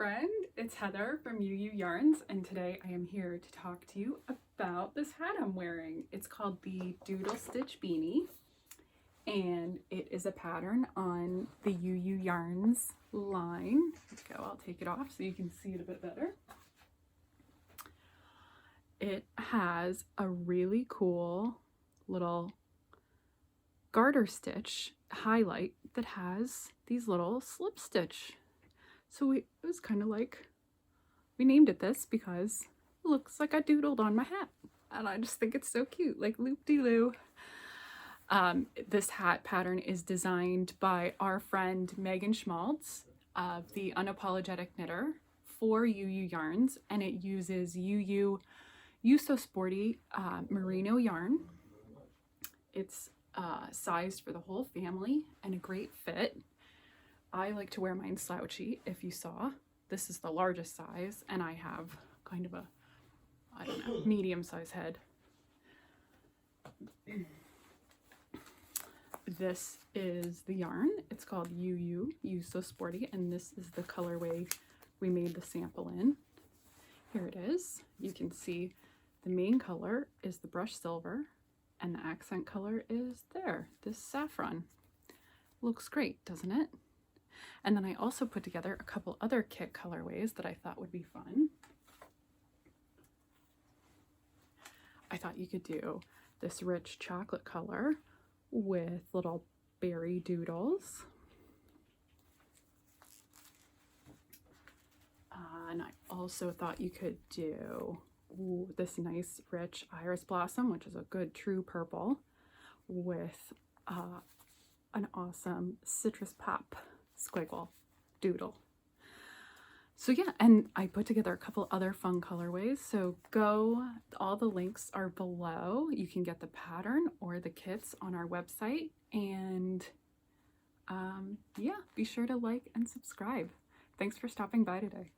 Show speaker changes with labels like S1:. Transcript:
S1: friend, it's Heather from Ewe Ewe Yarns, and today I am here to talk to you about this hat I'm wearing. It's called the Doodle Stitch Beanie, and it is a pattern on the Ewe Ewe Yarns line. Let's go, I'll take it off so you can see it a bit better. It has a really cool little garter stitch highlight that has these little slip stitch. So it was kind of like, we named it this because it looks like I doodled on my hat. And I just think it's so cute, like loop-de-loo. This hat pattern is designed by our friend Meaghan Schmaltz of the Unapologetic Knitter for Ewe Ewe Yarns. And it uses Ewe So Sporty merino yarn. It's sized for the whole family and a great fit. I like to wear mine slouchy, if you saw. This is the largest size, and I have kind of a, I don't know, medium size head. This is the yarn. It's called Ewe So Sporty, and this is the colorway we made the sample in. Here it is. You can see the main color is the brush silver, and the accent color is there, this saffron. Looks great, doesn't it? And then I also put together a couple other kit colorways that I thought would be fun. I thought you could do this rich chocolate color with little berry doodles. And I also thought you could do this nice rich iris blossom, which is a good true purple, with an awesome citrus pop squiggle doodle. So yeah, and I put together a couple other fun colorways, so all the links are below. You can get the pattern or the kits on our website, and yeah, be sure to like and subscribe. Thanks for stopping by today.